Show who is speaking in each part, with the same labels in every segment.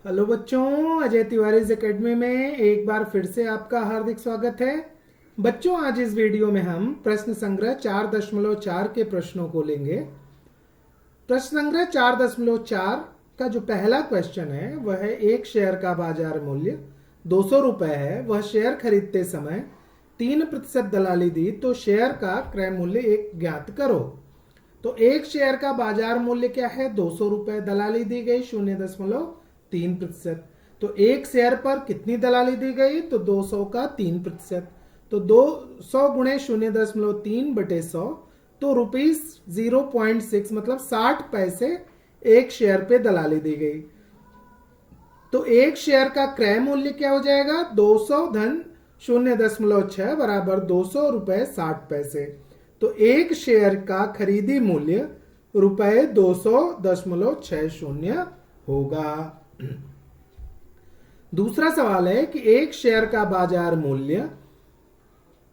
Speaker 1: Hello बच्चों, Ajay Tiwari academy में एक बार फिर से आपका हार्दिक स्वागत है। बच्चों, आज इस वीडियो में हम प्रश्न संग्रह 4.4 के प्रश्नों को लेंगे। प्रश्न संग्रह 4.4 का जो पहला क्वेश्चन है वह है एक शेयर का बाजार मूल्य 200 रुपए है। वह शेयर खरीदते समय 3% दलाली दी तो शेयर का क्रय मूल्य एक ज्ञात करो। तो एक शेयर का बाजार मूल्य क्या है? 200 रुपए। दलाली दी गई 0.3%। तो एक शेयर पर कितनी दलाली दी गई? तो 200 का 3%। तो 200 गुणे 0.3 बटे 100 तो रुपीज 0.6 मतलब 60 पैसे एक शेयर पे दलाली दी गई। तो एक शेयर का क्रय मूल्य क्या हो जाएगा? 200 धन 0.6 बराबर 200 रुपए 60 पैसे। तो एक शेयर का खरीदी मूल्य रुपए 200.60 होगा। दूसरा सवाल है कि एक शेयर का बाजार मूल्य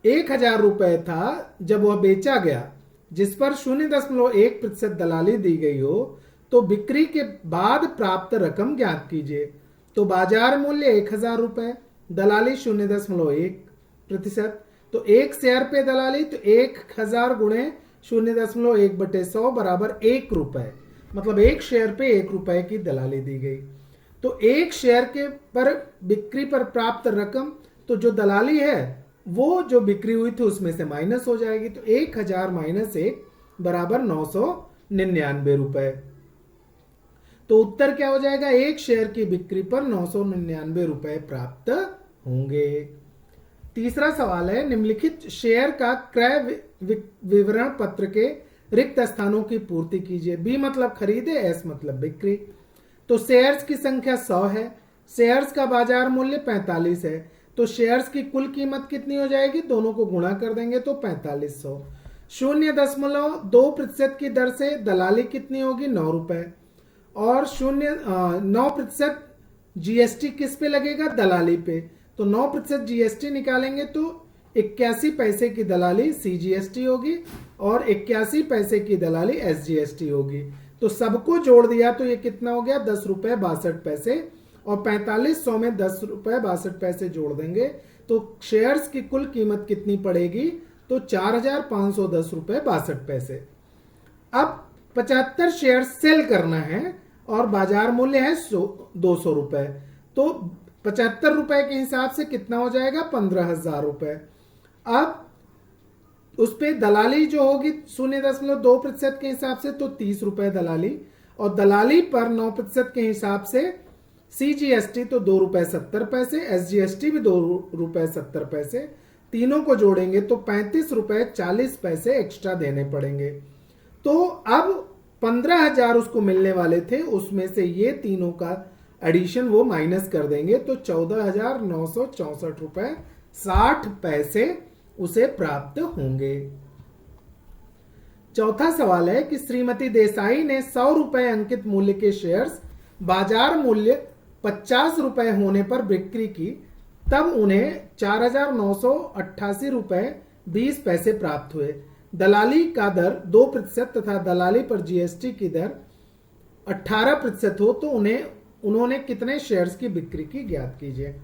Speaker 1: 1000 रुपए था जब वह बेचा गया, जिस पर 0.1% दलाली दी गई हो, तो बिक्री के बाद प्राप्त रकम ज्ञात कीजिए। तो बाजार मूल्य 1000 रुपए, दलाली 0.1%। तो एक शेयर पे दलाली तो 1000 गुणे 0.1 बटे 100 बराबर 1 रुपए, मतलब एक शेयर पे 1 रुपए की दलाली दी गई। तो एक शेयर के पर बिक्री पर प्राप्त रकम, तो जो दलाली है वो जो बिक्री हुई थी उसमें से माइनस हो जाएगी। तो 1000 माइनस 1 बराबर 999 रुपए। तो उत्तर क्या हो जाएगा? एक शेयर की बिक्री पर 999 रुपए प्राप्त होंगे। तीसरा सवाल है निम्नलिखित शेयर का क्रय विवरण पत्र के रिक्त स्थानों की पूर्ति कीजिए। बी मतलब खरीदे, एस मतलब बिक्री। तो शेयर्स की संख्या 100 है, शेयर्स का बाजार मूल्य 45 है, तो शेयर्स की कुल कीमत कितनी हो जाएगी? दोनों को गुणा कर देंगे तो 4500। 0.2% की दर से दलाली कितनी होगी? 9 रुपए। और 9% जीएसटी किस पे लगेगा? दलाली पे। तो 9% जीएसटी निकालेंगे तो 81 पैसे की दलाली सीजीएसटी होगी और 81 पैसे की दलाली एसजीएसटी होगी। तो सबको जोड़ दिया तो ये कितना हो गया? 10 रुपए 62 पैसे। और 4500 में 10 रुपए 62 पैसे जोड़ देंगे तो शेयर्स की कुल कीमत कितनी पड़ेगी? तो 4510 रुपए 62 पैसे। अब 75 शेयर सेल करना है और बाजार मूल्य है 200 रुपए। तो 75 रुपए के हिसाब से कितना हो जाएगा? 15,000 रुपए। अब उस पे दलाली जो होगी 0.2% के हिसाब से तो 30 रुपए दलाली, और दलाली पर 9% के हिसाब से सीजीएसटी तो 2 रुपए 70 पैसे, एसजीएसटी भी 2 रुपए 70 पैसे। तीनों को जोड़ेंगे तो 35 रुपए 40 पैसे एक्स्ट्रा देने पड़ेंगे। तो अब 15,000 उसको मिलने वाले थे, उसमें से ये तीनों का एडिशन वो माइनस कर देंगे तो 14,964 रुपए 60 पैसे उसे प्राप्त होंगे। चौथा सवाल है कि श्रीमती देसाई ने 100 रुपए अंकित मूल्य के शेयर्स बाजार मूल्य 50 रुपए होने पर बिक्री की, तब उन्हें 4,988 रुपए 20 पैसे प्राप्त हुए। दलाली का दर 2% तथा दलाली पर जीएसटी की दर 18% हो तो उन्होंने कितने शेयर्स की बिक्री की ज्ञात कीजिए।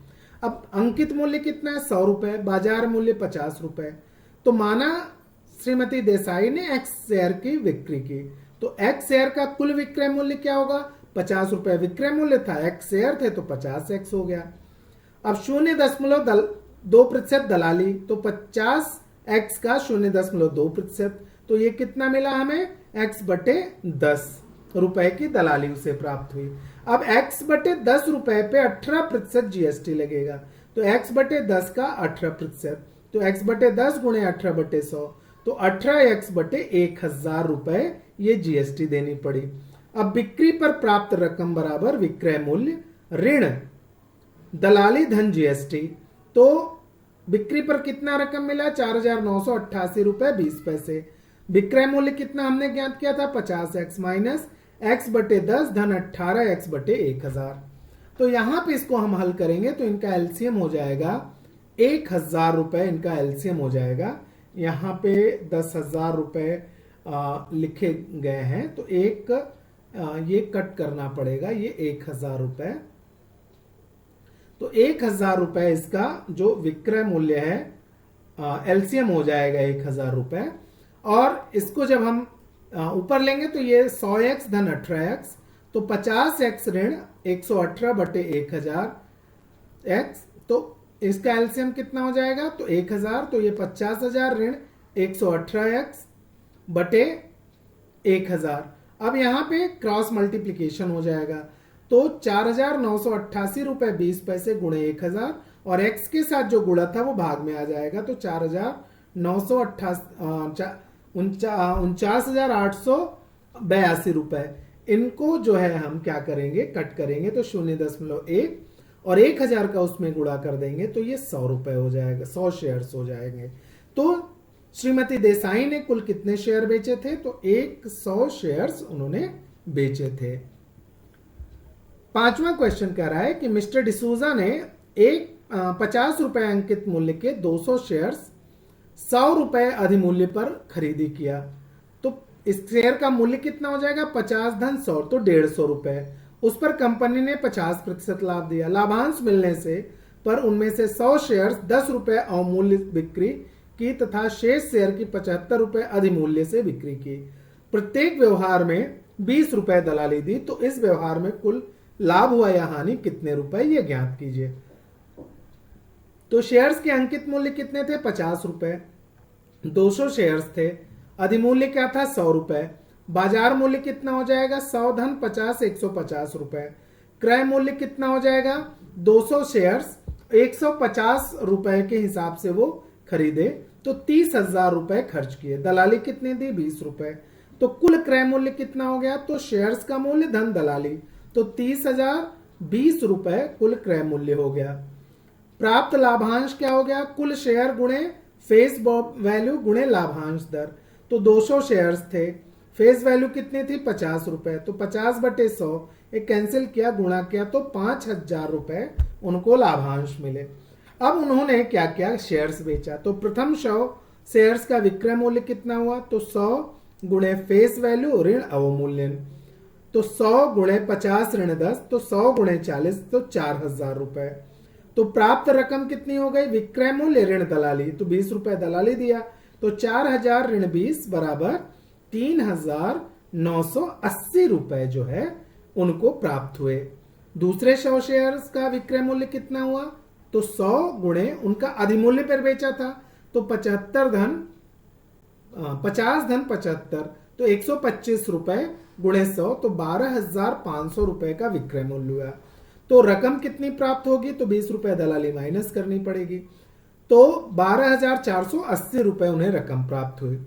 Speaker 1: अब अंकित मूल्य कितना है? 100 रुपए, बाजार मूल्य 50 रुपए। तो माना श्रीमती देसाई ने एक्स शेयर की बिक्री की, तो एक्स शेयर का कुल विक्रय मूल्य क्या होगा? 50 रुपए विक्रय मूल्य था, एक्स शेयर थे तो 50 एक्स हो गया। अब 0.2% दलाली, तो 50 एक्स का 0.2%, तो ये कितना मिला हमें? एक्स बटे 10 रुपए की दलाली उसे प्राप्त हुई। अब x बटे 10 रुपए पे 18% जीएसटी लगेगा, तो x बटे 10 का 18%, तो x बटे 10 गुणे 18 बटे 100, तो 18x बटे 1000 रुपए ये जीएसटी देनी पड़ी। अब बिक्री पर प्राप्त रकम बराबर विक्रय मूल्य ऋण दलाली धन जीएसटी। तो बिक्री पर कितना रकम मिला? 4,988 रुपए 20 पैसे। विक्रय मूल्य कितना हमने ज्ञात किया था? 50x माइनस x बटे 10 धन 18x बटे 1000। तो यहां पे इसको हम हल करेंगे तो इनका एलसीएम हो जाएगा 1000 रुपए, इनका एलसीएम हो जाएगा। यहां पे 10,000 रुपए लिखे गए हैं तो एक ये कट करना पड़ेगा, ये 1000 रुपए तो 1,000 रुपए इसका जो विक्रय मूल्य है, एलसीएम हो जाएगा 1,000 रुपए। और इसको जब हम ऊपर लेंगे तो ये 100x धन 18x, तो 50x ऋण 118 बटे 1000x, तो इसका एलसीएम कितना हो जाएगा, तो 1000, तो ये 50,000 ऋण 118x बटे 1000। अब यहां पे क्रॉस मल्टीप्लीकेशन हो जाएगा, तो 4,988 रुपए 20 पैसे गुणे 1000, और x के साथ जो गुणा था वो भाग में आ जाएगा, तो 49,882 रुपए। इनको जो है हम क्या करेंगे, कट करेंगे, तो 0.1 और 1000 का उसमें गुणा कर देंगे, तो ये 100 रुपए हो जाएगा, 100 शेयर्स हो जाएंगे। तो श्रीमती देसाई ने कुल कितने शेयर बेचे थे, तो 100 शेयर्स उन्होंने बेचे थे। पांचवा क्वेश्चन कह रहा है कि मिस्टर डिसूजा ने 50 रुपए अंकित मूल्य के 200 शेयर्स 100 रुपए अधिमूल्य पर खरीदी किया, तो इस शेयर का मूल्य कितना हो जाएगा, 50 धन 100, तो 150 रुपए। उस पर कंपनी ने 50% लाभ दिया। लाभांश मिलने से पर उनमें से 100 शेयर्स 10 रुपए अवमूल्य बिक्री की तथा शेष शेयर की 75 रुपए अधिमूल्य से बिक्री की। प्रत्येक व्यवहार में 20 रुपए दलाली दी, तो इस व्यवहार में कुल लाभ हुआ या हानि कितने रुपए, ये ज्ञात कीजिए। तो शेयर्स के अंकित मूल्य कितने थे, 50 रुपए, 200 शेयर्स थे, अधिमूल्य क्या था, 100 रुपए, बाजार मूल्य कितना हो जाएगा, 100 धन 50 150 रुपए, क्रय मूल्य कितना हो जाएगा, 200 शेयर्स 150 रुपए के हिसाब से वो खरीदे, तो 30,000 रुपए खर्च किए, दलाली कितनी दी, 20 रुपए, तो कुल क्रय मूल्य कितना हो गया, तो शेयर्स का मूल्य धन दलाली, तो 30,000 20 रुपए कुल क्रय मूल्य हो गया। प्राप्त लाभांश क्या हो गया, कुल शेयर गुणे फेस वैल्यू गुणे लाभांश दर, तो 200 शेयर्स थे, फेस वैल्यू कितनी थी, 50 रुपए, तो 50 बटे 100 एक कैंसिल किया, गुणा किया, तो 5,000 रुपए उनको लाभांश मिले। अब उन्होंने क्या किया, शेयर्स बेचा। तो प्रथम 100 शेयर्स का विक्रय मूल्य कितना हुआ, तो 100 गुणे फेस वैल्यू ऋण अवमूल्यन, तो 100 गुणे 50 ऋण 10, तो 100 गुणे 40, तो 4,000 रुपए। तो प्राप्त रकम कितनी हो गई, विक्रय मूल्य ऋण दलाली, तो 20 रुपए दलाली दिया, तो 4,000 ऋण 20 बराबर 3,980 रुपए जो है उनको प्राप्त हुए। दूसरे 100 शेयर्स का विक्रय मूल्य कितना हुआ, तो 100 गुणे उनका अधिमूल्य पर बेचा था, तो 50 धन 75, तो 125 रुपए गुणे 100, तो 12,500 रुपए का विक्रय मूल्य हुआ। तो रकम कितनी प्राप्त होगी, तो 20 रुपए दलाली माइनस करनी पड़ेगी, तो 12,480 रुपए उन्हें रकम प्राप्त हुई।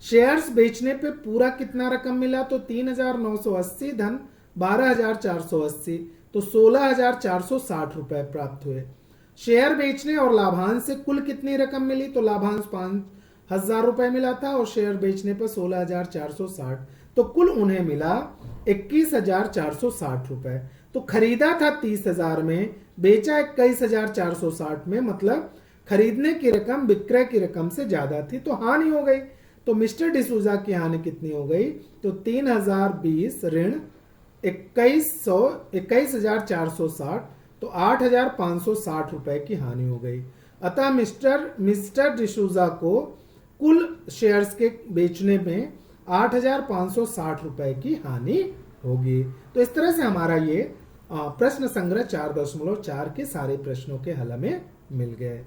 Speaker 1: शेयर्स बेचने पे पूरा कितना रकम मिला, तो 3,980 धन 12,480, तो 16,460 रुपए प्राप्त हुए। शेयर बेचने और लाभांश से कुल कितनी रकम मिली, तो लाभांश 5,000 रुपए मिला था और शेयर बेचने पर 16,460, तो कुल उन्हें मिला 21,460 रुपए। तो खरीदा था 30,000 में, बेचा 21,460 में, मतलब खरीदने की रकम विक्रय की रकम से ज्यादा थी, तो हानि हो गई। तो मिस्टर डिसूजा की हानि कितनी हो गई, तो 3,020 ऋण 21,460, तो 8,560 रुपए की हानि हो गई। अतः मिस्टर डिसूजा को कुल शेयर्स के बेचने में 8,560 रुपए की हानि होगी। तो इस तरह से हमारा ये प्रश्न संग्रह 4.4 के सारे प्रश्नों के हल में मिल गए।